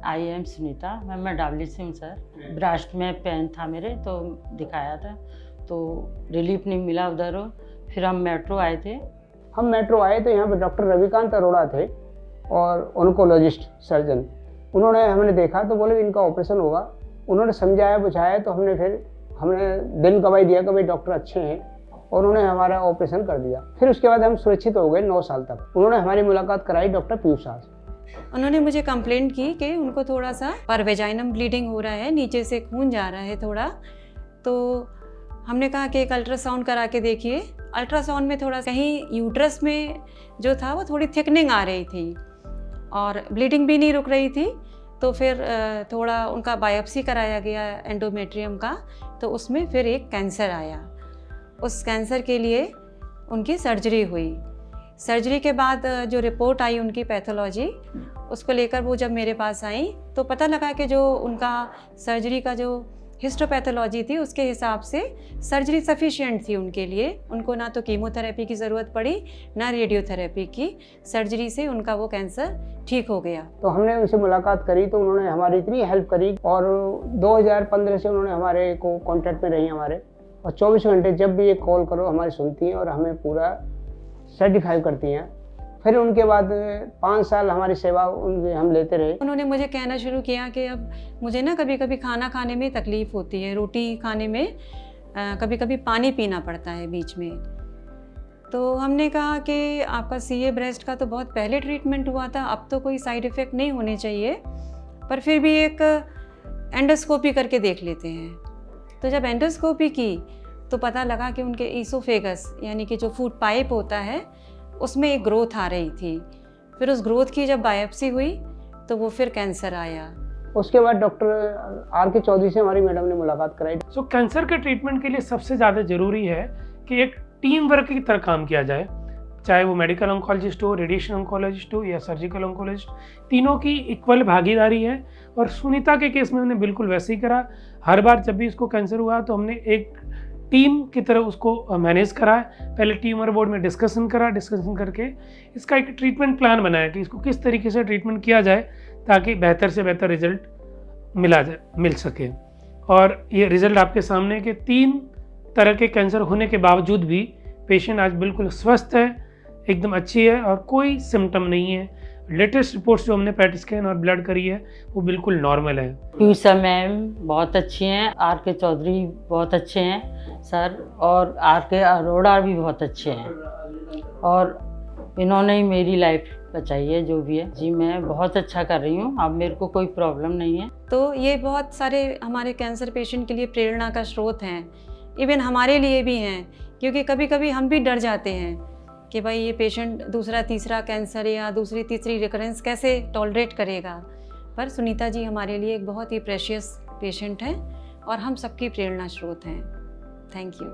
I am Sunita, मैं डाबली से हूँ सर। ब्रेस्ट में पेन था मेरे, तो दिखाया था तो रिलीफ नहीं मिला उधर। फिर हम मेट्रो आए थे। तो यहाँ पे डॉक्टर रविकांत अरोड़ा थे और ऑन्कोलॉजिस्ट सर्जन। उन्होंने हमने देखा तो बोले इनका ऑपरेशन होगा। उन्होंने समझाया बुझाया तो हमने दिन गवाही दिया कि भाई डॉक्टर अच्छे हैं, और उन्होंने हमारा ऑपरेशन कर दिया। फिर उसके बाद हम सुरक्षित हो गए 9 साल तक। उन्होंने हमारी मुलाकात कराई डॉक्टर पीयूष शाह से। उन्होंने मुझे कंप्लेंट की कि उनको थोड़ा सा परवेजाइनम ब्लीडिंग हो रहा है, नीचे से खून जा रहा है थोड़ा। तो हमने कहा कि एक अल्ट्रासाउंड करा के देखिए। अल्ट्रासाउंड में थोड़ा कहीं यूट्रस में जो था वो थोड़ी थिकनिंग आ रही थी और ब्लीडिंग भी नहीं रुक रही थी। तो फिर थोड़ा उनका बायोप्सी कराया गया एंडोमेट्रियम का, तो उसमें फिर एक कैंसर आया। उस कैंसर के लिए उनकी सर्जरी हुई। सर्जरी के बाद जो रिपोर्ट आई उनकी पैथोलॉजी, उसको लेकर वो जब मेरे पास आई तो पता लगा कि जो उनका सर्जरी का जो हिस्टोपैथोलॉजी थी उसके हिसाब से सर्जरी सफिशिएंट थी उनके लिए। उनको ना तो कीमोथेरेपी की ज़रूरत पड़ी ना रेडियोथेरेपी की। सर्जरी से उनका वो कैंसर ठीक हो गया। तो हमने उनसे मुलाकात करी तो उन्होंने हमारी इतनी हेल्प करी, और 2015 से उन्होंने हमारे को कांटेक्ट में रही हमारे, और 24 घंटे जब भी एक कॉल करो हमारी सुनती हैं और हमें पूरा सर्टिफाई करती हैं। फिर उनके बाद 5 साल हमारी सेवा उनकी हम लेते रहे। उन्होंने मुझे कहना शुरू किया कि अब मुझे ना कभी कभी खाना खाने में तकलीफ़ होती है, रोटी खाने में कभी कभी पानी पीना पड़ता है बीच में। तो हमने कहा कि आपका सीए ब्रेस्ट का तो बहुत पहले ट्रीटमेंट हुआ था, अब तो कोई साइड इफ़ेक्ट नहीं होने चाहिए, पर फिर भी एक एंडोस्कोपी करके देख लेते हैं। तो जब एंडोस्कोपी की तो पता लगा कि उनके ईसोफेगस यानी कि जो फूड पाइप होता है उसमें एक ग्रोथ आ रही थी। फिर उस ग्रोथ की जब बायोप्सी हुई तो वो फिर कैंसर आया। उसके बाद डॉक्टर आर.के. चौधरी से हमारी मैडम ने मुलाकात कराई। कैंसर के ट्रीटमेंट के लिए सबसे ज़्यादा ज़रूरी है कि एक टीम वर्क की तरह काम किया जाए, चाहे वो मेडिकल ऑन्कोलॉजिस्ट हो, रेडिएशन ऑन्कोलॉजिस्ट हो या सर्जिकल ऑन्कोलॉजिस्ट, तीनों की इक्वल भागीदारी है। और सुनीता के केस में हमने बिल्कुल वैसे ही करा। हर बार जब भी इसको कैंसर हुआ तो हमने एक टीम की तरह उसको मैनेज करा। पहले ट्यूमर बोर्ड में डिस्कशन करके इसका एक ट्रीटमेंट प्लान बनाया कि इसको किस तरीके से ट्रीटमेंट किया जाए ताकि बेहतर से बेहतर रिजल्ट मिल सके। और ये रिजल्ट आपके सामने के 3 तरह के कैंसर होने के बावजूद भी पेशेंट आज बिल्कुल स्वस्थ है, एकदम अच्छी है और कोई सिम्टम नहीं है। लेटेस्ट रिपोर्ट्स जो हमने पैट स्कैन और ब्लड करी है वो बिल्कुल नॉर्मल है। पीयूषा मैम बहुत अच्छी हैं, आर.के. चौधरी बहुत अच्छे हैं सर, और आर.के. अरोड़ा भी बहुत अच्छे हैं, और इन्होंने ही मेरी लाइफ बचाई है जो भी है। जी मैं बहुत अच्छा कर रही हूँ, अब मेरे को कोई प्रॉब्लम नहीं है। तो ये बहुत सारे हमारे कैंसर पेशेंट के लिए प्रेरणा का स्रोत हैं, इवन हमारे लिए भी हैं, क्योंकि कभी कभी हम भी डर जाते हैं कि भाई ये पेशेंट दूसरा तीसरा कैंसर या दूसरी तीसरी रिकरेंस कैसे टॉलरेट करेगा। पर सुनीता जी हमारे लिए एक बहुत ही प्रेशियस पेशेंट हैं और हम सबकी प्रेरणा स्रोत हैं। Thank you.